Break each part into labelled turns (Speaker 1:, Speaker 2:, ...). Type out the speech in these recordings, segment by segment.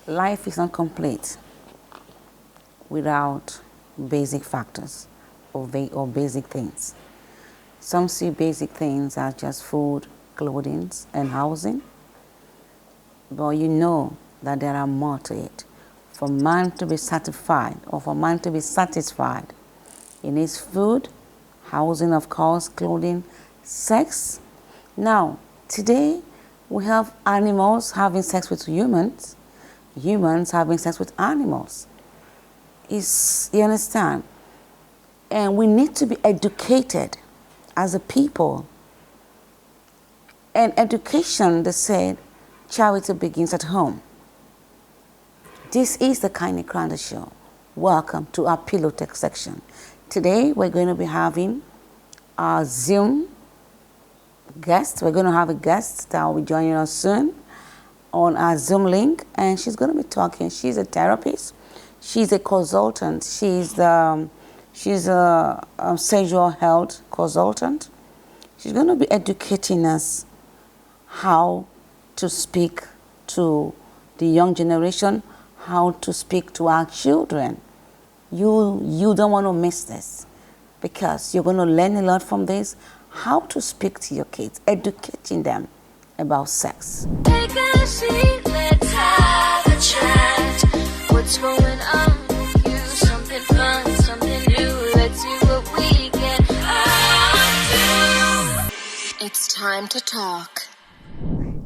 Speaker 1: Life is not complete without basic factors or basic things. Some see basic things as just food, clothing, and housing, but you know that there are more to it. For man to be satisfied or for man to be satisfied, he needs food, housing, of course, clothing, sex. Now, today we have animals having sex with humans, humans having sex with animals. You understand? And we need to be educated as a people. And education, they said, charity begins at home. This is the Kaine Kranda show. Welcome to our Pillow Tech section. Today we're going to be having our Zoom guest. We're going to have a guest that will be joining us soon on our Zoom link, and she's going to be talking. She's a therapist. She's a consultant. She's a sexual health consultant. She's going to be educating us how to speak to the young generation, how to speak to our children. You don't want to miss this, because you're going to learn a lot from this, how to speak to your kids, educating them about sex.
Speaker 2: Take a seat, let's have a chat. What's going on with you? Something fun, something new. Let's see what we get up to. It's time to talk.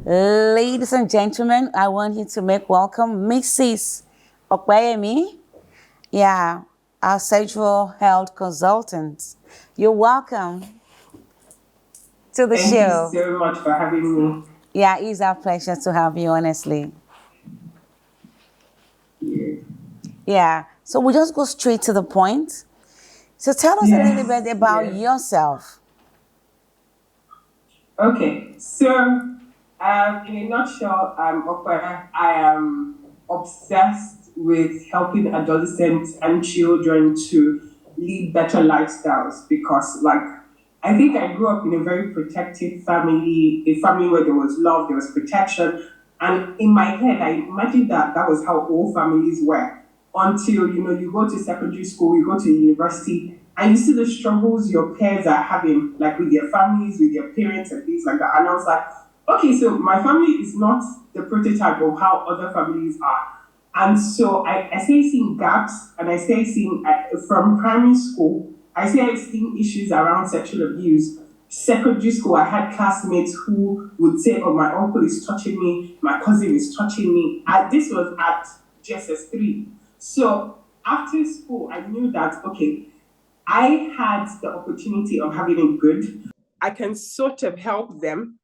Speaker 1: Ladies and gentlemen, I want you to make welcome Mrs. Ope, yeah, our sexual health consultant. You're welcome to the show.
Speaker 3: Thank you so much for having me.
Speaker 1: Yeah, it's our pleasure to have you, honestly. Yeah, so we just go straight to the point. So tell us a little bit about yourself.
Speaker 3: Okay, so in a nutshell, I'm Ope. I am obsessed with helping adolescents and children to lead better lifestyles because, like, I think I grew up in a very protective family, a family where there was love, there was protection. And in my head, I imagined that that was how all families were until, you go to secondary school, you go to university, and you see the struggles your peers are having, like with their families, with their parents and things like that. And I was like, okay, so my family is not the prototype of how other families are. And so I started seeing gaps, and I started seeing from primary school, I started seeing issues around sexual abuse. Secondary school, I had classmates who would say, oh, my uncle is touching me, my cousin is touching me. This was at GSS3. So after school, I knew that, okay, I had the opportunity of having it good. I can sort of help them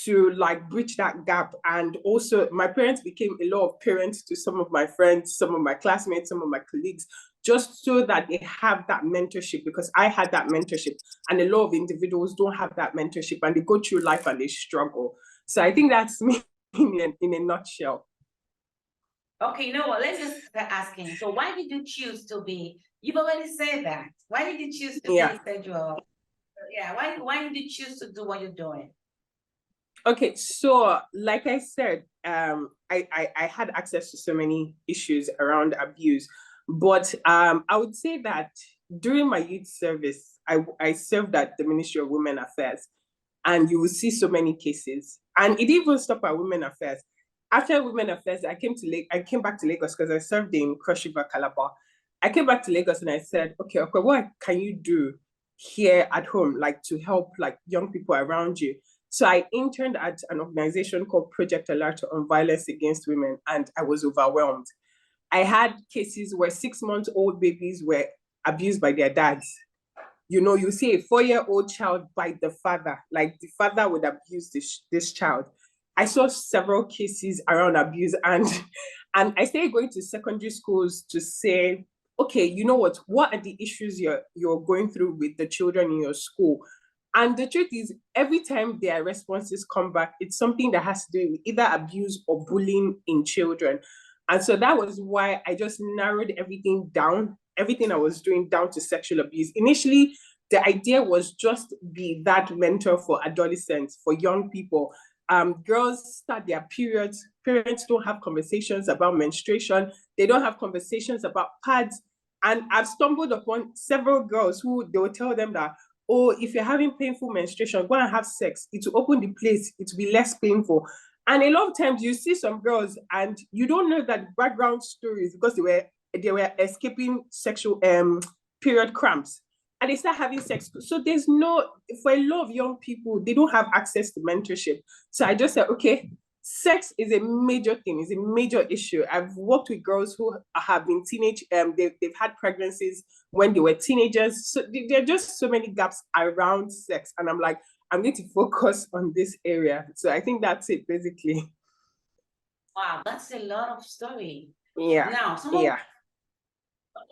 Speaker 3: to like bridge that gap. And also my parents became a lot of parents to some of my friends, some of my classmates, some of my colleagues, just so that they have that mentorship, because I had that mentorship and a lot of individuals don't have that mentorship and they go through life and they struggle. So I think that's me in a nutshell.
Speaker 1: Okay, you know what? Let's just start asking. So why did you choose to be, you've already said that. Why did you choose to be sexual? Yeah, why did you choose to do what you're doing?
Speaker 3: Okay, so like I said, I had access to so many issues around abuse, but I would say that during my youth service, I served at the Ministry of Women Affairs, and you will see so many cases. And it even stopped at Women Affairs. After Women Affairs, I came back to Lagos because I served in Cross River, Calabar. I came back to Lagos and I said, okay, what can you do here at home, like to help like young people around you? So I interned at an organization called Project Alert on Violence Against Women, and I was overwhelmed. I had cases where 6-month-old babies were abused by their dads. You see a 4-year-old child by the father, like the father would abuse this child. I saw several cases around abuse, and I started going to secondary schools to say, okay, you know what are the issues you're going through with the children in your school? And the truth is, every time their responses come back, it's something that has to do with either abuse or bullying in children. And so that was why I just narrowed everything I was doing down to sexual abuse. Initially, the idea was just be that mentor for adolescents, for young people. girls start their periods. Parents don't have conversations about menstruation. They don't have conversations about pads. And I've stumbled upon several girls who they will tell them that, oh, if you're having painful menstruation, go and have sex. It will open the place. It will be less painful. And a lot of times you see some girls and you don't know that background stories because they were escaping sexual period cramps and they start having sex. So there's no, for a lot of young people, they don't have access to mentorship. So I just said, okay, sex is a major thing, is a major issue. I've worked with girls who have been they've had pregnancies when they were teenagers. So there are just so many gaps around sex. And I'm like, I'm going to focus on this area. So I think that's it, basically.
Speaker 1: Wow, that's a lot of story.
Speaker 3: Yeah.
Speaker 1: Now,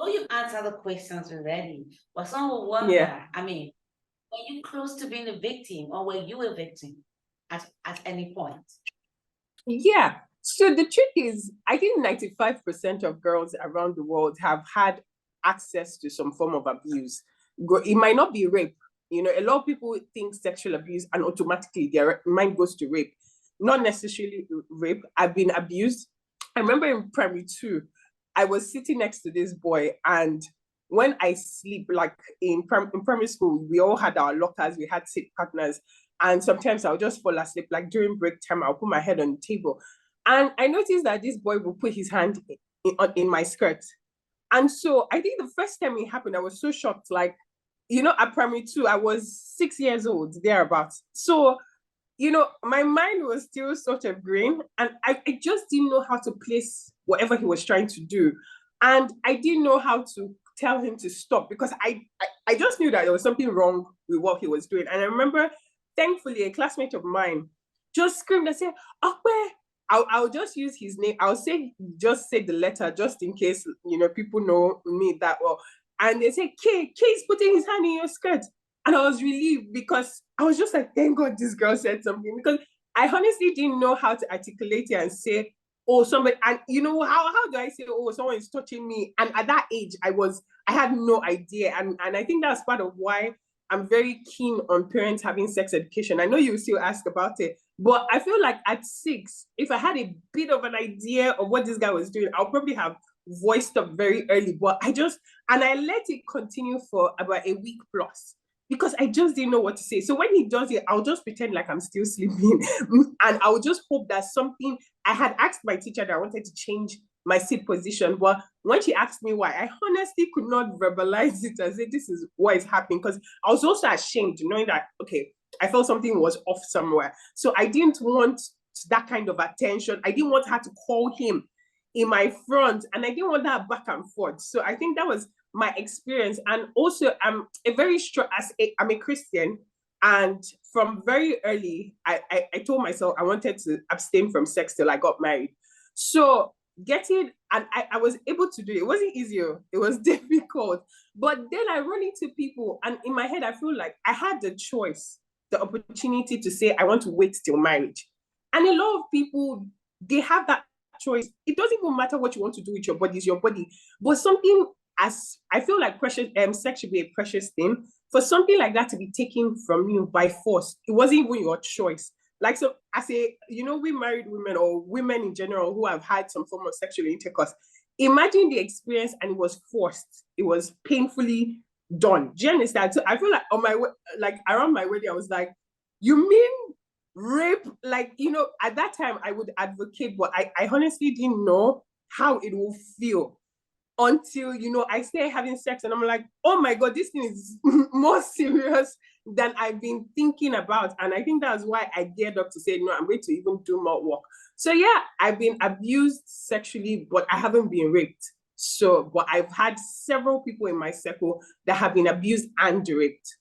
Speaker 1: you answered the questions already, but some will wonder, I mean, were you close to being a victim or were you a victim at any point?
Speaker 3: Yeah. So the truth is, I think 95% of girls around the world have had access to some form of abuse. It might not be rape. You know, a lot of people think sexual abuse and automatically their mind goes to rape. Not necessarily rape. I've been abused. I remember in primary 2, I was sitting next to this boy, and when I sleep, like in primary school, we all had our lockers, we had sleep partners, and sometimes I'll just fall asleep. Like during break time, I'll put my head on the table, and I noticed that this boy will put his hand in my skirt. And so I think the first time it happened, I was so shocked. Like, you know, at primary 2, I was 6 years old, thereabouts. So, you know, my mind was still sort of green, and I just didn't know how to place whatever he was trying to do. And I didn't know how to tell him to stop because I just knew that there was something wrong with what he was doing. And I remember, thankfully, a classmate of mine just screamed and said, Ope, I'll just use his name. Just say the letter just in case, you know, people know me that well. And they say, Kay's putting his hand in your skirt. And I was relieved because I was just like, thank God this girl said something, because I honestly didn't know how to articulate it and say, oh, somebody, and you know, how do I say, oh, someone is touching me? And at that age, I had no idea. And I think that's part of why I'm very keen on parents having sex education. I know you still ask about it, but I feel like at 6, if I had a bit of an idea of what this guy was doing, I'll probably have voiced up very early. But I let it continue for about a week plus, because I just didn't know what to say. So when he does it, I'll just pretend like I'm still sleeping. And I'll just hope that something, I had asked my teacher that I wanted to change my seat position. But when she asked me why, I honestly could not verbalize it and say, this is what is happening. Because I was also ashamed knowing that, okay, I felt something was off somewhere. So I didn't want that kind of attention. I didn't want her to call him in my front, and I didn't want that back and forth. So I think that was my experience. And also I'm a Christian, and from very early I told myself I wanted to abstain from sex till I got married. So I was able to do it. It wasn't easy, it was difficult, but then I run into people, and in my head I feel like I had the choice, the opportunity to say I want to wait till marriage. And a lot of people, they have that choice. It doesn't even matter what you want to do with your body, it's your body. But something, as I feel like precious, sex should be a precious thing. For something like that to be taken from you by force, it wasn't even your choice. Like, so as we married women or women in general who have had some form of sexual intercourse, imagine the experience, and it was forced. It was painfully done. Do you understand? So I feel like around my wedding, I was like, you mean rape? Like, at that time I would advocate, but I honestly didn't know how it will feel until, I started having sex, and I'm like, oh my God, this thing is more serious than I've been thinking about. And I think that's why I geared up to say, no, I'm going to even do more work. So yeah, I've been abused sexually, but I haven't been raped. So, but I've had several people in my circle that have been abused and raped.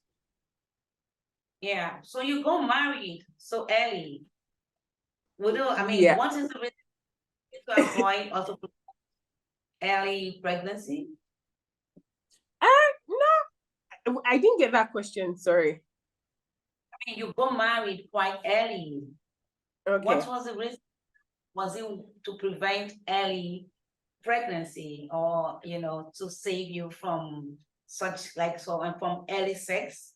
Speaker 1: Yeah, so you got married so early. What is the reason to avoid also early pregnancy?
Speaker 3: No, I didn't get that question, sorry.
Speaker 1: You got married quite early.
Speaker 3: Okay.
Speaker 1: What was the reason? Was it to prevent early pregnancy, or to save you from from early sex?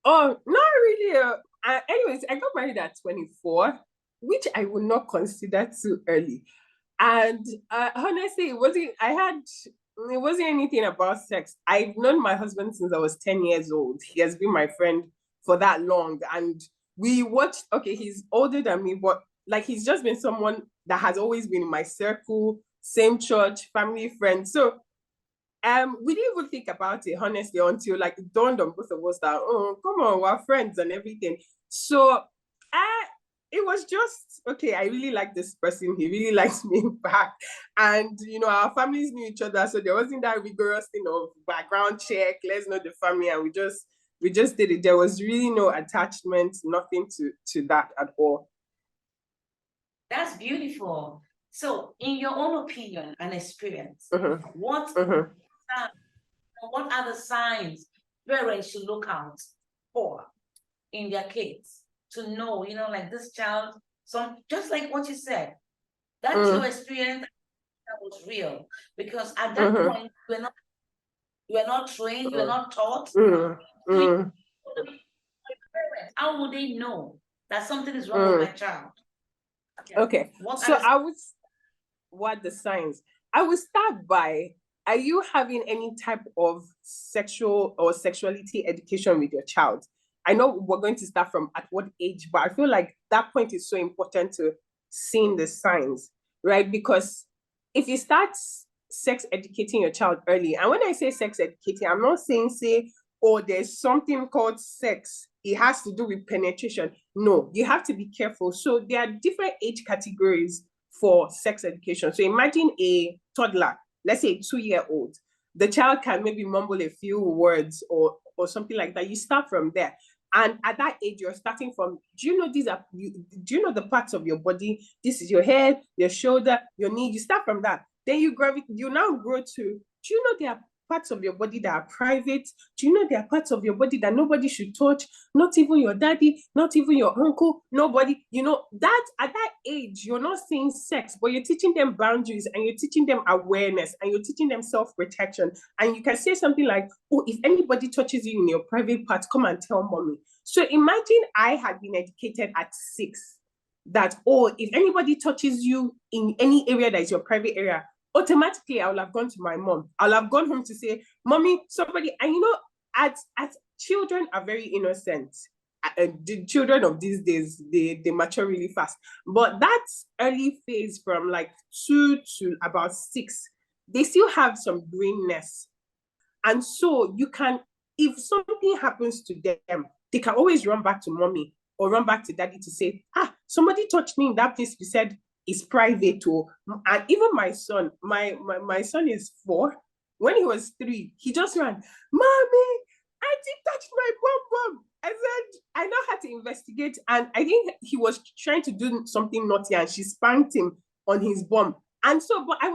Speaker 3: Oh, not really. Anyways, I got married at 24, which I would not consider too early. And honestly, it wasn't anything about sex. I've known my husband since I was 10 years old. He has been my friend for that long. And we watched, okay, he's older than me, but like he's just been someone that has always been in my circle, same church, family, friend. So we didn't even think about it honestly until like it dawned on both of us that, oh, come on, we're friends and everything. So it was just okay. I really like this person. He really likes me back, and our families knew each other, so there wasn't that rigorous thing of background check. Let's know the family, and we just did it. There was really no attachment, nothing to that at all.
Speaker 1: That's beautiful. So, in your own opinion and experience, what are the signs parents should look out for in their kids to know, like this child, just like what you said, that's your experience that was real. Because at that point, you were not trained, you were not taught. How would they know that something is wrong with my child?
Speaker 3: Okay. What the signs? I would start by, are you having any type of sexual or sexuality education with your child? I know we're going to start from at what age, but I feel like that point is so important to seeing the signs, right? Because if you start sex educating your child early, and when I say sex educating, I'm not saying oh, there's something called sex. It has to do with penetration. No, you have to be careful. So there are different age categories for sex education. So imagine a toddler, let's say a 2-year-old. The child can maybe mumble a few words or something like that. You start from there. And at that age, you're starting from, do you know the parts of your body? This is your head, your shoulder, your knee. You start from that. Then you now grow to, do you know there are parts of your body that are private? Do you know there are parts of your body that nobody should touch? Not even your daddy, not even your uncle, nobody. That at that age, you're not saying sex, but you're teaching them boundaries and you're teaching them awareness and you're teaching them self-protection. And you can say something like, oh, if anybody touches you in your private parts, come and tell mommy. So imagine I had been educated at 6 that, oh, if anybody touches you in any area that is your private area, automatically I will have gone to my mom. I'll have gone home to say, mommy, somebody, and as children are very innocent. The children of these days, they mature really fast. But that early phase from like 2 to about 6, they still have some greenness. And so you can, if something happens to them, they can always run back to mommy or run back to daddy to say, somebody touched me in that place you said is private. And even my son, my son is 4. When he was 3, he just ran, mommy, auntie touched my bum. I said, I now had to investigate. And I think he was trying to do something naughty and she spanked him on his bum. And so, but I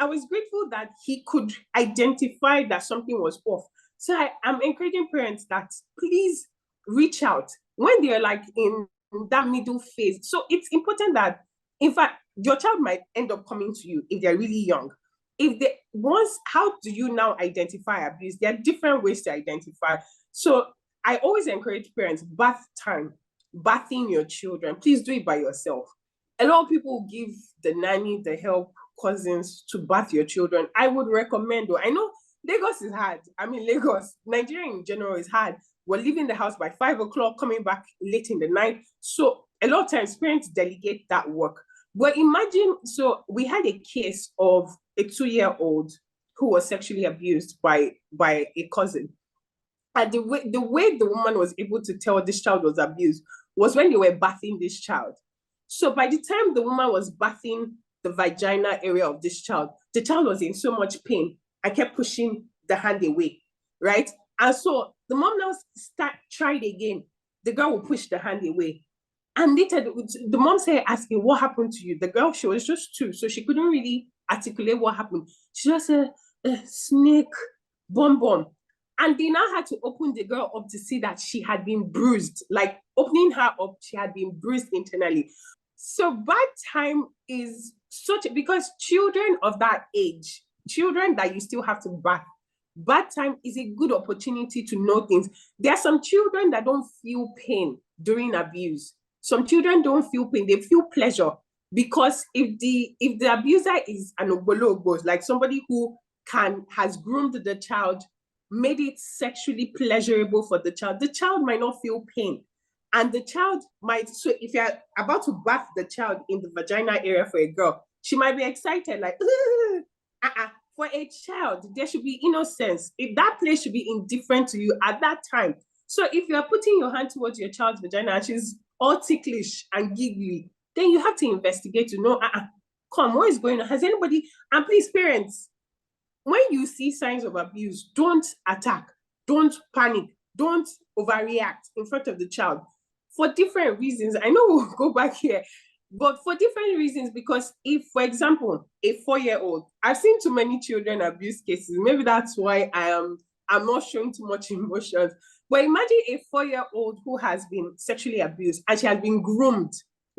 Speaker 3: was grateful that he could identify that something was off. So I'm encouraging parents that please reach out when they're like in that middle phase. So it's important that, in fact, your child might end up coming to you if they're really young. How do you now identify abuse? There are different ways to identify. So I always encourage parents, bath time, bathing your children. Please do it by yourself. A lot of people give the nanny, the help, cousins to bath your children. I would recommend, though. I know Lagos is hard. I mean, Nigeria in general is hard. We're leaving the house by 5 o'clock, coming back late in the night. So a lot of times parents delegate that work. But imagine, so we had a case of a 2-year-old who was sexually abused by a cousin. And the way the woman was able to tell this child was abused was when they were bathing this child. So by the time the woman was bathing the vagina area of this child, the child was in so much pain and kept pushing the hand away, right? And so the mom now tried again. The girl will push the hand away. And later, the mom started asking, what happened to you? The girl, she was just 2, so she couldn't really articulate what happened. She just said, snake, bum. And they now had to open the girl up to see that she had been bruised. Like opening her up, she had been bruised internally. So bad time is because children of that age, children that you still have to bath, bad time is a good opportunity to know things. There are some children that don't feel pain during abuse. Some children don't feel pain, they feel pleasure. Because if the abuser is an ogbolo, like somebody who has groomed the child, made it sexually pleasurable for the child might not feel pain. And the child might, so if you're about to bath the child in the vagina area for a girl, she might be excited, like, for a child, there should be innocence. If that place should be indifferent to you at that time. So if you're putting your hand towards your child's vagina and she's all ticklish and giggly, then you have to investigate to know, come, what is going on? Has anybody, and please, parents, when you see signs of abuse, don't attack, don't panic, don't overreact in front of the child for different reasons. I know we'll go back here, but for different reasons, because if, for example, a 4-year-old, I've seen too many children abuse cases. Maybe that's why I'm not showing too much emotions. But imagine a 4-year-old who has been sexually abused and she has been groomed.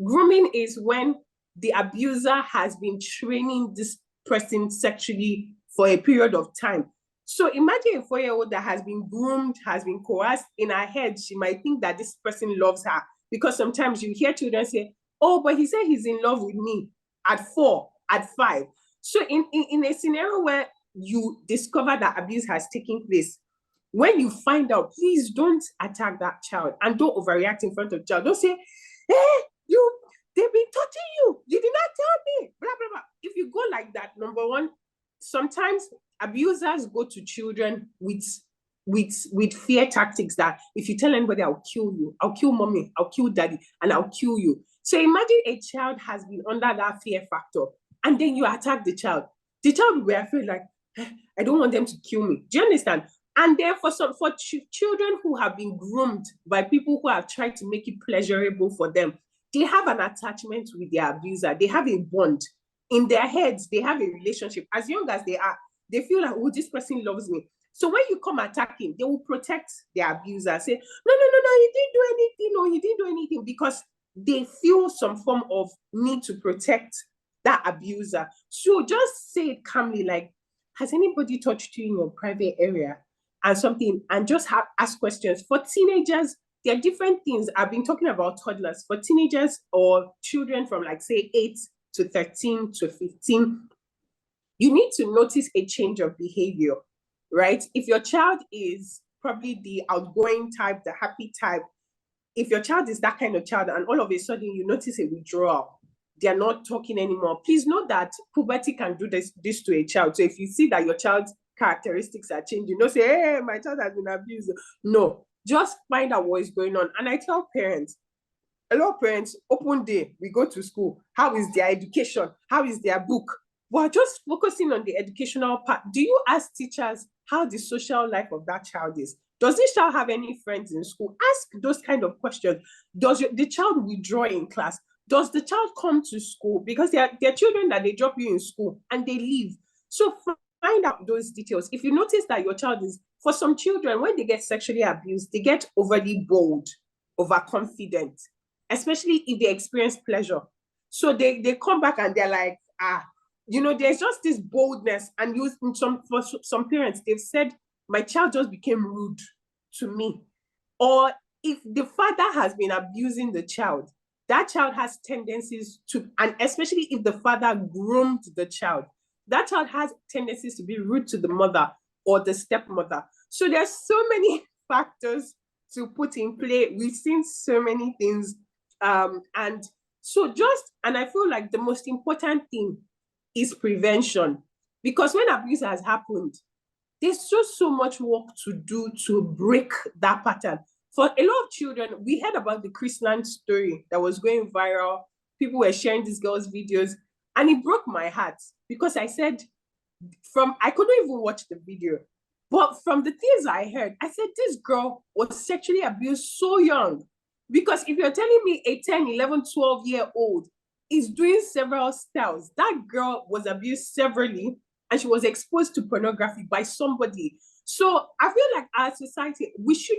Speaker 3: Grooming is when the abuser has been training this person sexually for a period of time. So imagine a 4-year-old that has been groomed, has been coerced. In her head, she might think that this person loves her, because sometimes you hear children say, oh, but he said he's in love with me at 4, at 5. So in a scenario where you discover that abuse has taken place, when you find out, please don't attack that child and don't overreact in front of the child. Don't say, hey, they've been touching you. You did not tell me, blah, blah, blah. If you go like that, number one, sometimes abusers go to children with fear tactics that if you tell anybody, I'll kill you, I'll kill mommy, I'll kill daddy, and I'll kill you. So imagine a child has been under that fear factor, and then you attack the child. The child will be afraid, like, I don't want them to kill me. Do you understand? And therefore, for children who have been groomed by people who have tried to make it pleasurable for them, they have an attachment with their abuser. They have a bond. In their heads, they have a relationship. As young as they are, they feel like, oh, this person loves me. So when you come attacking, they will protect their abuser. Say, no, he didn't do anything. No, he didn't do anything, because they feel some form of need to protect that abuser. So just say it calmly, like, has anybody touched you in your private area? And something, and just ask questions. For teenagers, there are different things. I've been talking about toddlers. For teenagers or children from, like, say, 8 to 13 to 15, you need to notice a change of behavior, right? If your child is probably the outgoing type, the happy type, if your child is that kind of child and all of a sudden you notice a withdrawal, they're not talking anymore, please know that puberty can do this to a child. So if you see that your child's characteristics are changing, don't say, hey, my child has been abused. No, just find out what is going on. And I tell parents, a lot of parents, open day, we go to school. How is their education? How is their book? We're just focusing on the educational part. Do you ask teachers how the social life of that child is? Does this child have any friends in school? Ask those kind of questions. Does the child withdraw in class? Does the child come to school? Because there are children that they drop you in school and they leave. So find out those details. If you notice that your child is, for some children, when they get sexually abused, they get overly bold, overconfident, especially if they experience pleasure. So they come back and they're like, there's just this boldness. And for some parents, they've said, my child just became rude to me. Or if the father has been abusing the child, that child has tendencies to, and especially if the father groomed the child, that child has tendencies to be rude to the mother or the stepmother. So there's so many factors to put in play. We've seen so many things. And I feel like the most important thing is prevention. Because when abuse has happened, there's just so much work to do to break that pattern. For a lot of children, we heard about the Chrisland story that was going viral. People were sharing this girl's videos, and it broke my heart, because I said, I couldn't even watch the video, but from the things I heard, I said, this girl was sexually abused so young. Because if you're telling me a 10, 11, 12-year-old is doing several styles, that girl was abused severally, and she was exposed to pornography by somebody. So I feel like our society, we should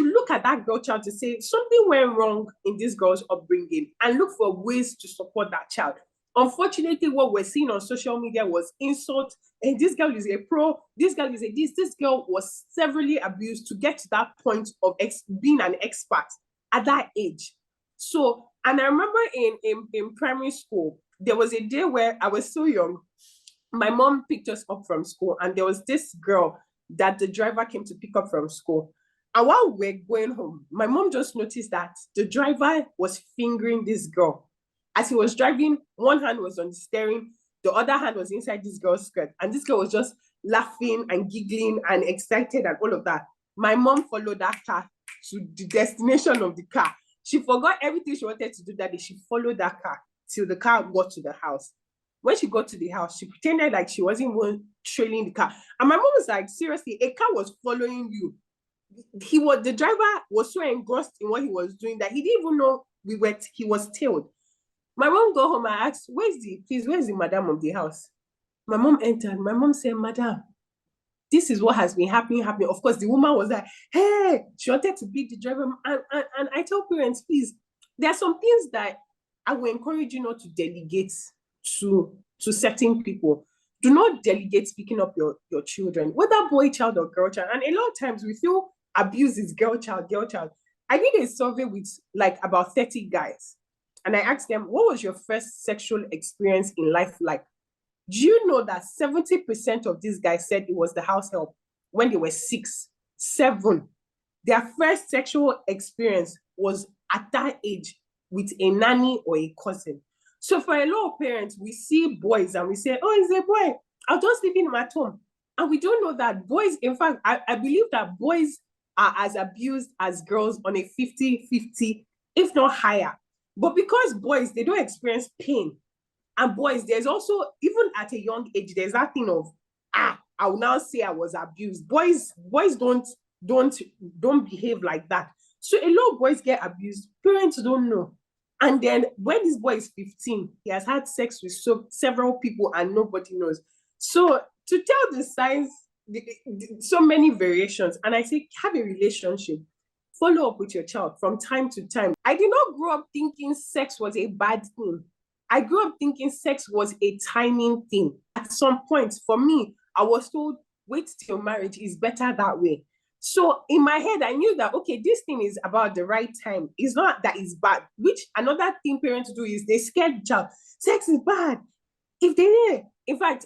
Speaker 3: look at that girl child to say something went wrong in this girl's upbringing and look for ways to support that child. Unfortunately, what we're seeing on social media was insult. And this girl is a pro, this girl is a this. This girl was severely abused to get to that point of being an expert. at that age. So, and I remember in primary school, there was a day where I was so young. My mom picked us up from school, and there was this girl that the driver came to pick up from school. And while we're going home, my mom just noticed that the driver was fingering this girl. As he was driving, one hand was on the steering, the other hand was inside this girl's skirt. And this girl was just laughing and giggling and excited and all of that. My mom followed that car to the destination of the car. She forgot everything she wanted to do that day. She followed that car till the car got to the house. When she got to the house, she pretended like she wasn't even trailing the car. And my mom was like, seriously, a car was following you. The driver was so engrossed in what he was doing that he didn't even know he was tailed. My mom got home and asked, where's the madam of the house? My mom entered. My mom said, madam, this is what has been happening. Of course, the woman was like, hey, she wanted to beat the driver. And I tell parents, please, there are some things that I will encourage you not to delegate to certain people. Do not delegate picking up your children, whether boy child or girl child. And a lot of times we feel abuse is girl child. I did a survey with like about 30 guys. And I asked them, what was your first sexual experience in life like? Do you know that 70% of these guys said it was the house help when they were 6, 7? Their first sexual experience was at that age with a nanny or a cousin. So for a lot of parents, we see boys and we say, oh, it's a boy. I'll just leave him at home. And we don't know that boys, in fact, I believe that boys are as abused as girls on a 50-50, if not higher. But because boys, they don't experience pain. And boys, there's also, even at a young age, there's that thing of, I will now say I was abused. Boys don't behave like that. So a lot of boys get abused. Parents don't know. And then when this boy is 15, he has had sex with several people and nobody knows. So to tell the signs, so many variations. And I say, have a relationship. Follow up with your child from time to time. I did not grow up thinking sex was a bad thing. I grew up thinking sex was a timing thing. At some point, for me, I was told, wait till marriage is better that way. So in my head, I knew that, okay, this thing is about the right time. It's not that it's bad, which another thing parents do is they scare the child. Sex is bad. If they did, in fact,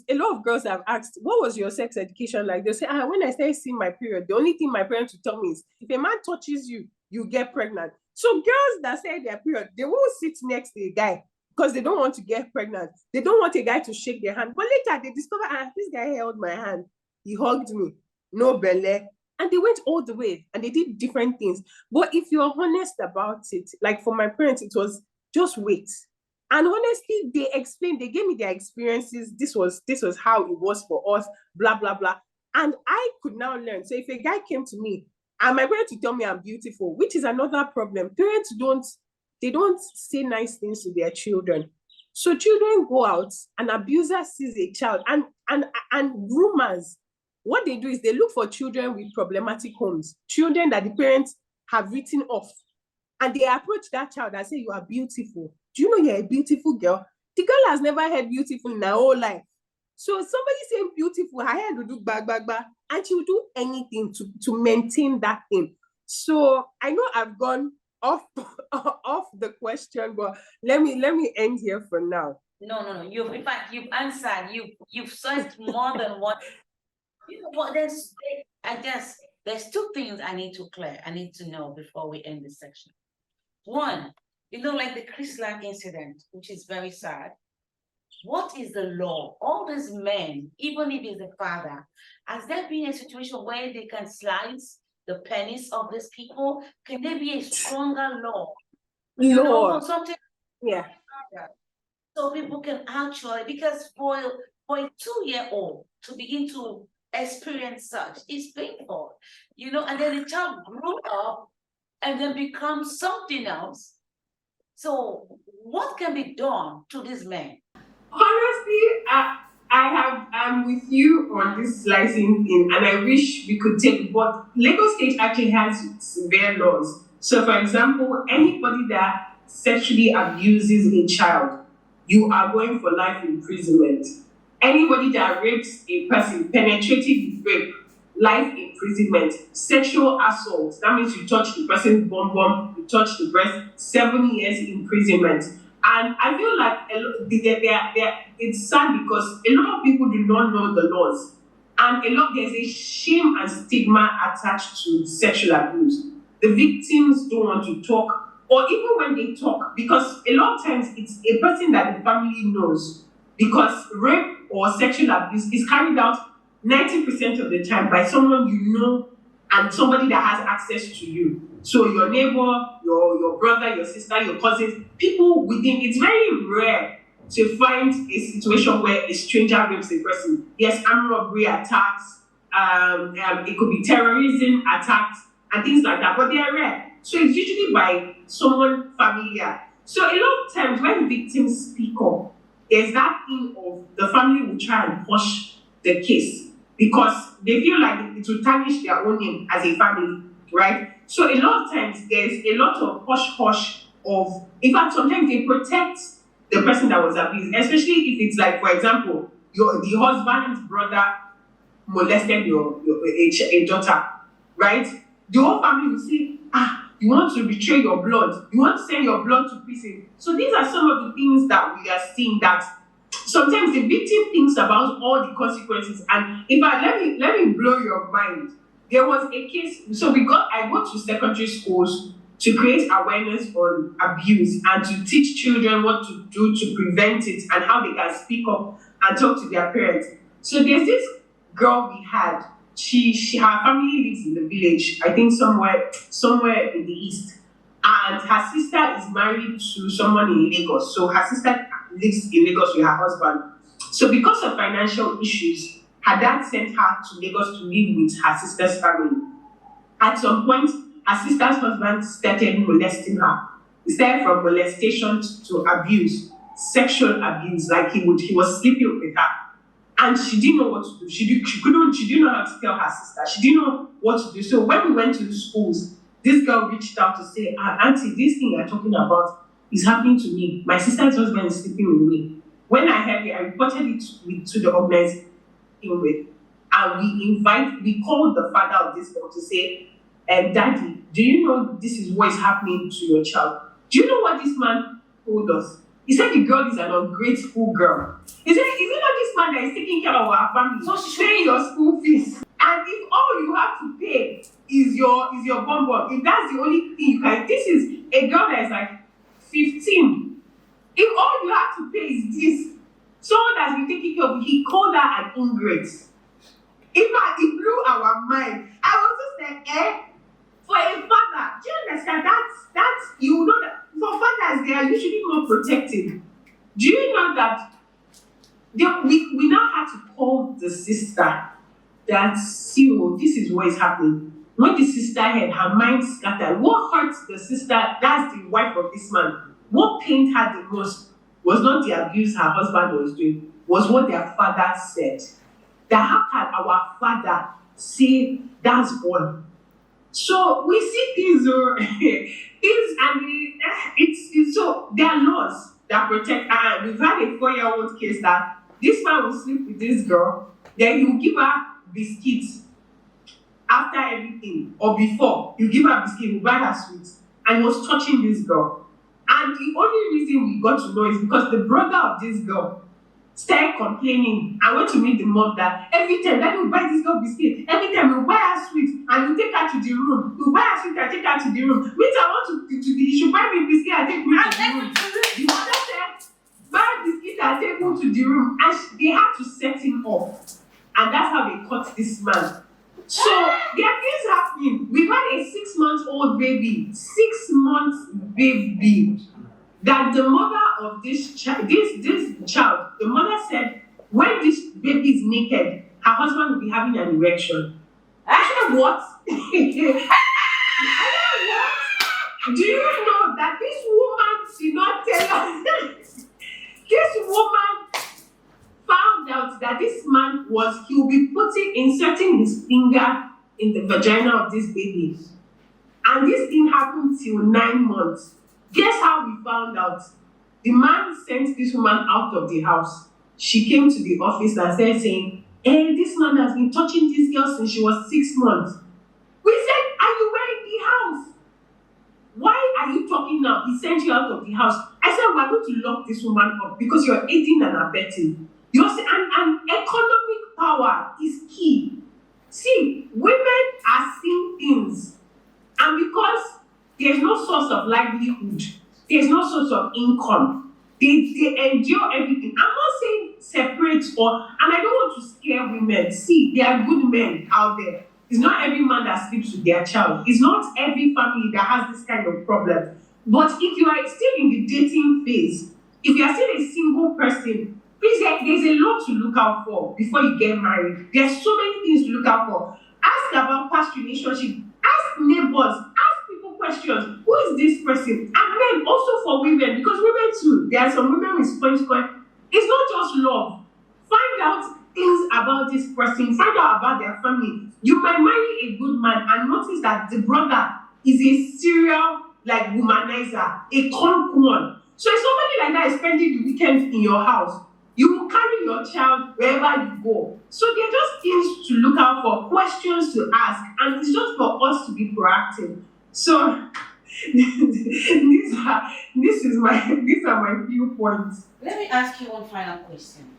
Speaker 3: a lot of girls have asked, what was your sex education like? They say, when I started seeing my period, the only thing my parents would tell me is, if a man touches you, you get pregnant. So girls that say their period, they won't sit next to a guy because they don't want to get pregnant. They don't want a guy to shake their hand. But later they discover, this guy held my hand. He hugged me. No belly. And they went all the way and they did different things. But if you're honest about it, like for my parents, it was just wait. And honestly, they explained, they gave me their experiences. This was how it was for us, blah, blah, blah. And I could now learn. So if a guy came to me and my parents would tell me I'm beautiful, which is another problem. Parents don't say nice things to their children. So children go out, an abuser sees a child and rumors. What they do is they look for children with problematic homes, children that the parents have written off. And they approach that child and say, you are beautiful. Do you know you're a beautiful girl? The girl has never heard beautiful in her whole life. So somebody saying beautiful, her head will do bag, and she will do anything to maintain that thing. So I know I've gone off the question, but let me end here for now.
Speaker 4: No. In fact, you've answered. You've said more than one. You know what? There's two things I need to know before we end this section. One, like the Chrysler incident, which is very sad. What is the law? All these men, even if it's the father, has there been a situation where they can slice the penis of these people? Can there be a stronger law? Something.
Speaker 3: Yeah.
Speaker 4: So people can actually, because for a 2-year-old to begin to experience such is painful, and then the child grew up and then becomes something else. So what can be done to these men?
Speaker 3: Honestly, I'm with you on this slicing thing, and I wish we could take, but Lagos State actually has severe laws. So for example, anybody that sexually abuses a child, you are going for life imprisonment. Anybody that rapes a person, penetrative rape, life imprisonment. Sexual assault, that means you touch the person's bum, you touch the breast, 7 years imprisonment. And I feel like it's sad because a lot of people do not know the laws. And there's a shame and stigma attached to sexual abuse. The victims don't want to talk, or even when they talk, because a lot of times it's a person that the family knows. Because rape or sexual abuse is carried out 90% of the time by someone you know and somebody that has access to you. So your neighbor, your brother, your sister, your cousins, people within. It's very rare to find a situation where a stranger rapes a person. Yes, armed robbery attacks, it could be terrorism attacks and things like that, but they are rare. So it's usually by someone familiar. So a lot of times when victims speak up, there's that thing of the family will try and push the case because they feel like it will tarnish their own name as a family, right? So a lot of times there's a lot of hush of, in fact, sometimes they protect the person that was abused, especially if it's like, for example, the husband's brother molested a daughter, right? The whole family will say, you want to betray your blood, you want to send your blood to prison. So these are some of the things that we are seeing that sometimes the victim thinks about all the consequences. And in fact, let me blow your mind. There was a case, so I go to secondary schools to create awareness on abuse and to teach children what to do to prevent it and how they can speak up and talk to their parents. So there's this girl we had. Her family lives in the village, I think somewhere in the east. And her sister is married to someone in Lagos. So her sister lives in Lagos with her husband. So because of financial issues, her dad sent her to Lagos to live with her sister's family. At some point, her sister's husband started molesting her. It started from molestation to abuse, sexual abuse, like he was sleeping with her. And she didn't know what to do. She didn't know how to tell her sister. She didn't know what to do. So when we went to the schools, this girl reached out to say, Auntie, this thing you're talking about is happening to me. My sister's husband is sleeping with me. When I heard it, I reported it to the organization with. And we called the father of this girl to say, Daddy, do you know this is what is happening to your child? Do you know what this man told us? He said the girl is an ungrateful girl. He said, is it not this man that is taking care of our family? So she's paying your school fees. And if all you have to pay is your bum, if that's the only thing you can, this is a girl that is like 15. If all you have to pay is this, someone that's been taking care of you, he called her an ingrate. In fact, it blew our mind. I was just like, for a father, do you understand? That's you know that for fathers, they are usually more protective. Do you know that we now have to call the sister that, see, this is what is happening. When the sister heard, her mind scattered. What hurt the sister, that's the wife of this man, what pained her the most was not the abuse her husband was doing, was what their father said. That how can our father say that's all? So we see things, it's so there are laws that protect. We've had a 4-year-old case that this man will sleep with this girl, then he will give her biscuits after everything or before. He'll give her biscuits, he'll buy her sweets, and he was touching this girl. And the only reason we got to know is because the brother of this girl started complaining. I went to meet the mom that every time that will buy this girl biscuit, every time we'll buy her sweet and we'll take her to the room. We'll buy her sweet and take her to the room. Which I want you should buy me biscuit and take me to the room. The mother said, buy biscuit and take me to the room. And they had to set him off. And that's how they caught this man. So there are things happening. We've had a 6-month-old baby. 6 months baby. That the mother of this child, the mother said, when this baby is naked, her husband will be having an erection. I said, what? I said, what? Do you know that this woman did not tell us? This woman found out that this man he will be inserting his finger in the vagina of this baby. And this thing happened till 9 months. Guess how we found out? The man sent this woman out of the house. She came to the office and started saying, Hey, this man has been touching this girl since she was 6 months. We said, are you in the house? Why are you talking now? He sent you out of the house. I said, we're going to lock this woman up because you're aiding and abetting. And economic power is key. See, women are seeing things, and because there's no source of livelihood, there's no source of income, they endure everything. I'm not saying separate and I don't want to scare women. See, there are good men out there. It's not every man that sleeps with their child. It's not every family that has this kind of problem. But if you are still in the dating phase, if you are still a single person, please, there's a lot to look out for before you get married. There's so many things to look out for. Ask about past relationship. Ask neighbors. Ask people questions. Who is this person? And then also for women, because women too, there are some women with point. It's not just love. Find out things about this person. Find out about their family. You might marry a good man and notice that the brother is a serial womanizer, a con one. So if somebody like that is spending the weekend in your house, you will carry your child wherever you go. So they're just things to look out for, questions to ask, and it's just for us to be proactive. So these are my few points.
Speaker 4: Let me ask you one final question.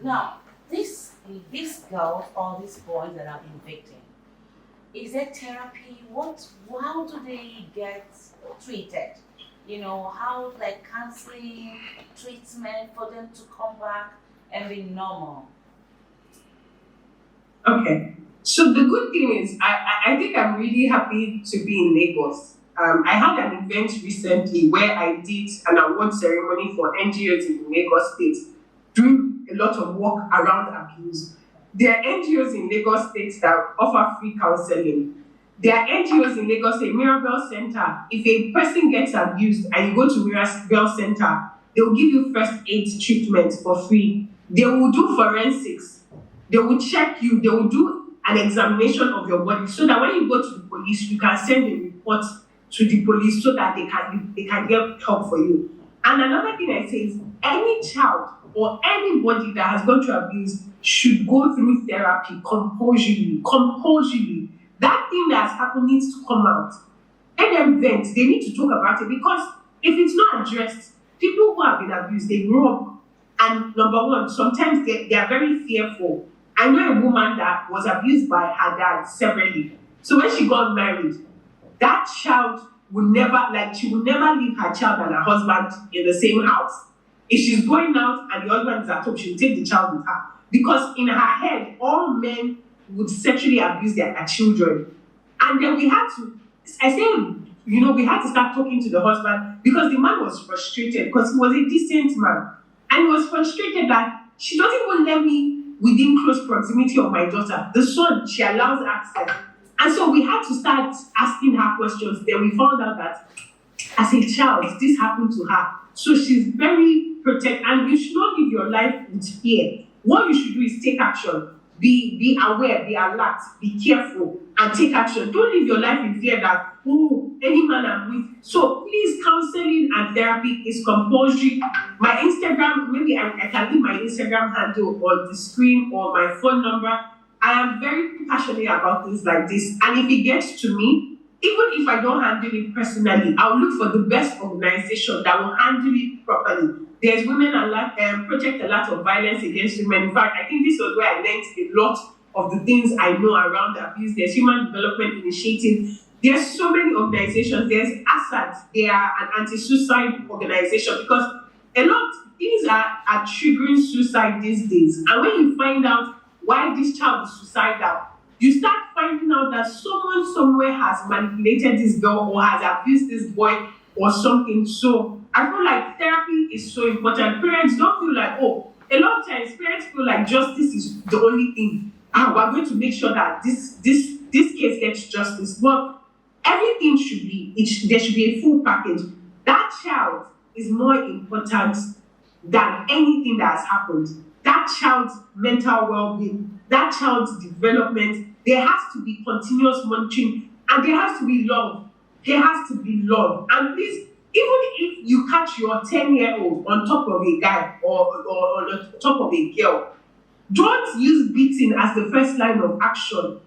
Speaker 4: Now, these girls or these boys that have been victims, is there therapy? How do they get treated? How counseling, treatment for them to come back and be normal?
Speaker 3: Okay. So the good thing is, I think I'm really happy to be in Lagos. I had an event recently where I did an award ceremony for NGOs in Lagos State, doing a lot of work around abuse. There are NGOs in Lagos State that offer free counseling. There are NGOs in Lagos State, Mirabel Center. If a person gets abused and you go to Mirabel Center, they will give you first aid treatment for free. They will do forensics. They will check you. They will do an examination of your body so that when you go to the police, you can send a report to the police so that they can get help for you. And another thing I say is any child or anybody that has gone through abuse should go through therapy compulsively. That thing that has happened needs to come out. Let them vent. They need to talk about it, because if it's not addressed, people who have been abused, they grow up, and number one, sometimes they are very fearful. I know a woman that was abused by her dad severally. So when she got married, that child would never leave her child and her husband in the same house. If she's going out and the husband is at home, she'll take the child with her. Because in her head, all men would sexually abuse their children. And then we had to start talking to the husband, because the man was frustrated, because he was a decent man. And he was frustrated that she doesn't even let me within close proximity of my daughter. The son, she allows access. And so we had to start asking her questions. Then we found out that as a child, this happened to her. So she's very protected, and you should not live your life with fear. What you should do is take action. Be aware, be alert, be careful, and take action. Don't live your life in fear that, any man I'm with. So please, counseling and therapy is compulsory. My Instagram, maybe I can leave my Instagram handle on the screen, or my phone number. I am very passionate about things like this. And if it gets to me, even if I don't handle it personally, I'll look for the best organization that will handle it properly. There's Women Project A Lot of Violence Against Women. In fact, I think this was where I learned a lot of the things I know around abuse. There's Human Development Initiative. There's so many organizations. There's ASAT. They are an anti-suicide organization, because a lot of things are triggering suicide these days. And when you find out why this child is suicidal, you start finding out that someone somewhere has manipulated this girl or has abused this boy or something. So I feel like therapy is so important. Parents don't feel like, a lot of times parents feel like justice is the only thing. We're going to make sure that this case gets justice. But everything there should be a full package. That child is more important than anything that has happened. That child's mental well-being, that child's development, there has to be continuous monitoring, and there has to be love. There has to be love. And please, even if you catch your 10-year-old on top of a guy or on top of a girl, Don't use beating as the first line of action.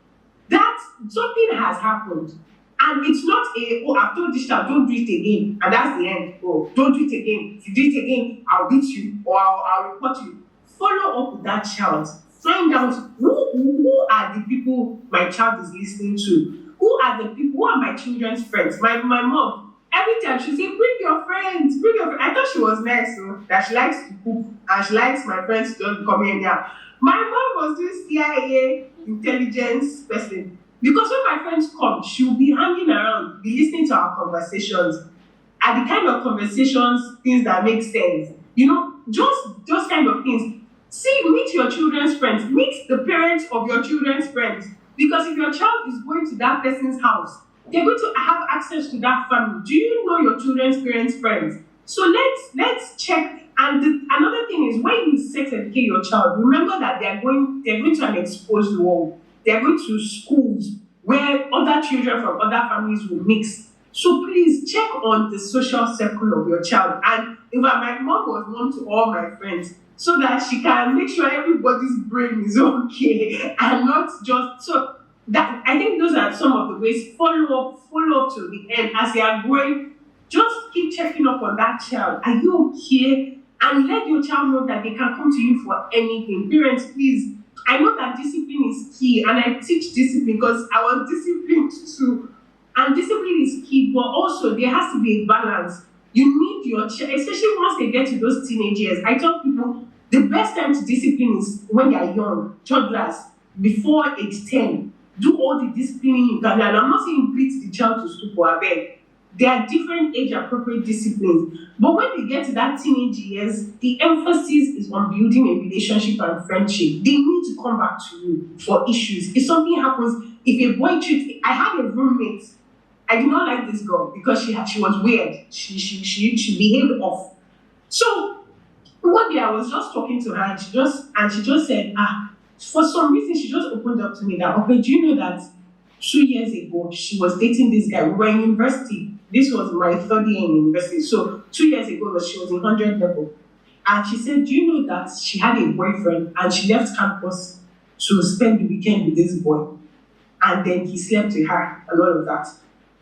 Speaker 3: That something has happened. And it's not I've told this child, don't do it again. And that's the end. Oh, don't do it again. If you do it again, I'll beat you or I'll report you. Follow up with that child. Find out who are the people my child is listening to. Who are the people, who are my children's friends? My mom, every time she say, bring your friends, bring your friends. I thought she was nice, so that she likes to cook and she likes my friends to just come in here. My mom was doing CIA intelligence person. Because when my friends come, she'll be hanging around, be listening to our conversations. And the kind of conversations, things that make sense. Just those kind of things. See, meet your children's friends. Meet the parents of your children's friends. Because if your child is going to that person's house, they're going to have access to that family. Do you know your children's parents' friends? So let's check. And another thing is, when you sex educate your child, remember that they're going to an exposed world. They're going to schools where other children from other families will mix. So please check on the social circle of your child. And in fact, my mom was known to all my friends so that she can make sure everybody's brain is okay and not just so that. I think those are some of the ways. Follow up to the end as they are growing. Just keep checking up on that child. Are you okay? And let your child know that they can come to you for anything. Parents, please. I know that discipline is key, and I teach discipline because I was disciplined too. And discipline is key, but also there has to be a balance. You need your child, especially once they get to those teenage years. I tell people the best time to discipline is when they are young, toddlers, before age 10. Do all the disciplining you can. And I'm not saying beat the child to school or bed. There are different age-appropriate disciplines. But when they get to that teenage years, the emphasis is on building a relationship and friendship. They need to come back to you for issues. If something happens, if a boy treats... I had a roommate. I did not like this girl because she was weird. She behaved off. So one day I was just talking to her and she just said, for some reason she just opened up to me that, okay, do you know that 2 years ago she was dating this guy? We were in university. This was my third year in university. So 2 years ago, she was in 100 level. And she said, do you know that she had a boyfriend and she left campus to spend the weekend with this boy? And then he slept with her and all of that.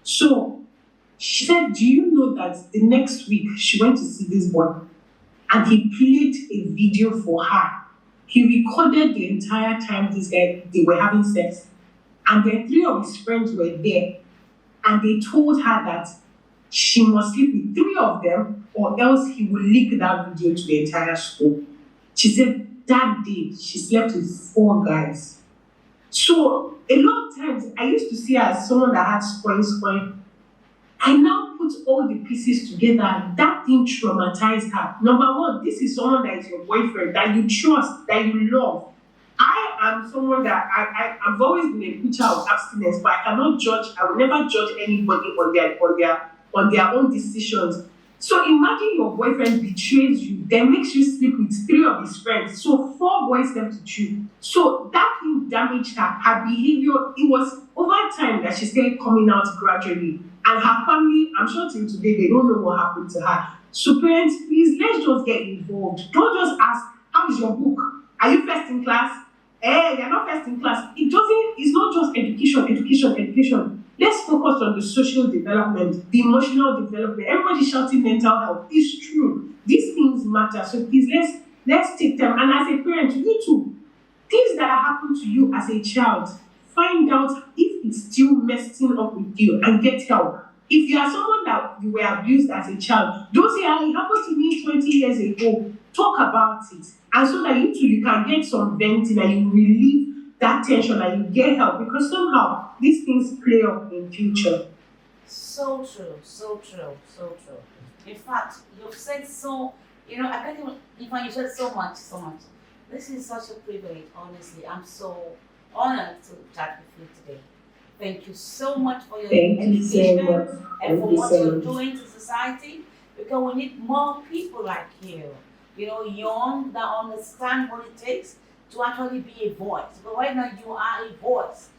Speaker 3: So she said, do you know that the next week she went to see this boy and he played a video for her. He recorded the entire time they were having sex. And then 3 of his friends were there. And they told her that she must sleep with 3 of them or else he will leak that video to the entire school. She said that day she slept with 4 guys. So a lot of times I used to see her as someone that had spoil. I now put all the pieces together. That thing traumatized her. Number one, this is someone that is your boyfriend, that you trust, that you love. I am someone that I've always been a preacher of abstinence, but I cannot judge. I will never judge anybody on their own decisions. So imagine your boyfriend betrays you, then makes you sleep with 3 of his friends. So 4 boys slept with you. So that thing damaged her. Her behavior, it was over time that she started coming out gradually. And her family, I'm sure till today, they don't know what happened to her. So parents, please, let's just get involved. Don't just ask, how is your book? Are you first in class? You're not first in class. It's not just education. Let's focus on the social development, the emotional development. Everybody's shouting mental health. It's true. These things matter. So please, let's take them. And as a parent, you too, things that happen to you as a child, find out if it's still messing up with you and get help. If you are someone that you were abused as a child, don't say, it happened to me 20 years ago. Talk about it. And so that you can get some venting and you relieve that tension and you get help, because somehow these things play up in future.
Speaker 4: So true. In fact, you've said so, I can't even, in fact, you said so much. This is such a privilege, honestly. I'm so honored to chat with you today. Thank you so much for your education and for what you're doing to society, because we need more people like you, young, that understand what it takes to actually be a voice. But right now you are a voice,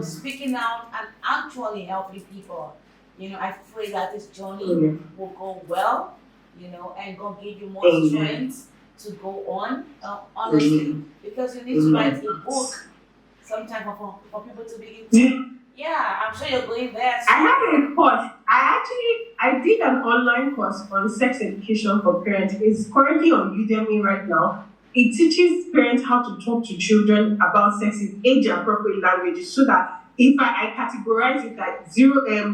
Speaker 4: speaking out and actually helping people. I pray that this journey will go well, and God give you more strength to go on, honestly, because you need to write a book sometime for people to begin to. Yeah, I'm sure you're going there.
Speaker 3: I have a course. I did an online course on sex education for parents. It's currently on Udemy right now. It teaches parents how to talk to children about sex in age-appropriate languages, so that if I categorize it like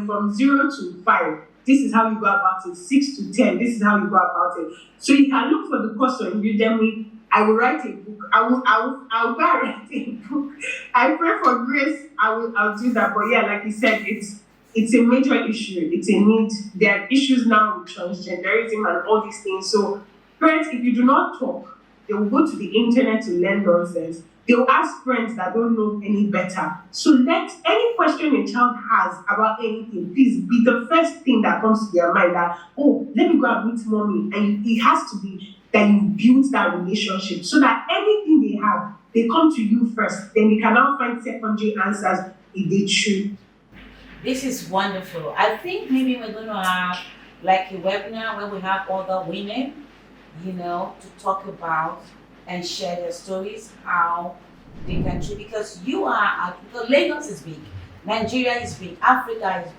Speaker 3: from 0 to 5, this is how you go about it. 6 to 10, this is how you go about it. So you can look for the course on Udemy. I will write a book. I'll go and write a book. I pray for grace. I'll do that. But yeah, like you said, it's a major issue. It's a need. There are issues now with transgenderism and all these things. So parents, if you do not talk, they will go to the internet to learn nonsense. They will ask friends that don't know any better. So let any question a child has about anything, please be the first thing that comes to their mind, that, oh, let me go and meet mommy. And it has to be that you build that relationship, so that anything they have, they come to you first. Then they can now find secondary answers if they choose.
Speaker 4: This is wonderful. I think maybe we're going to have like a webinar where we have other women, to talk about and share their stories, how they can treat, because Lagos is big, Nigeria is big, Africa is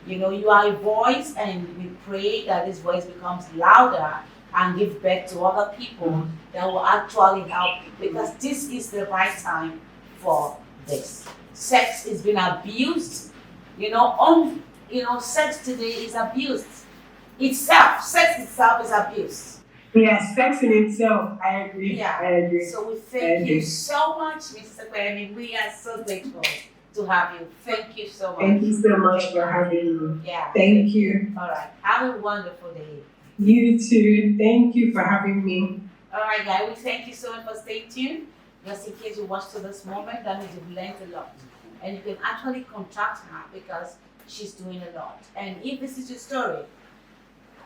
Speaker 4: big. You are a voice, and we pray that this voice becomes louder and give birth to other people that will actually help, because this is the right time for this. Sex is being abused. Sex today is abused. Sex itself is abused.
Speaker 3: Yes, sex in itself, I agree.
Speaker 4: Yeah.
Speaker 3: I agree.
Speaker 4: So we thank you so much, Mrs. Kwame. We are so grateful to have you. Thank you so much.
Speaker 3: Thank you so much for having me.
Speaker 4: Yeah.
Speaker 3: Thank you.
Speaker 4: All right. Have a wonderful day.
Speaker 3: You too. Thank you for having me.
Speaker 4: All right, guys. We thank you so much for staying tuned. Just in case you watched to this moment, that means you've learned a lot. And you can actually contact her because she's doing a lot. And if this is your story,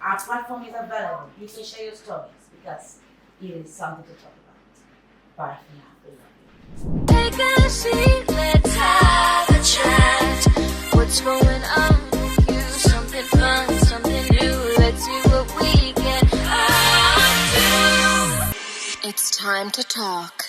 Speaker 4: our platform is available. You can share your stories because it is something to talk about. Bye for now.
Speaker 2: Take a seat, let's have a chat. What's going on with you? Something fun, something new. Let's see what we can do. It's time to talk.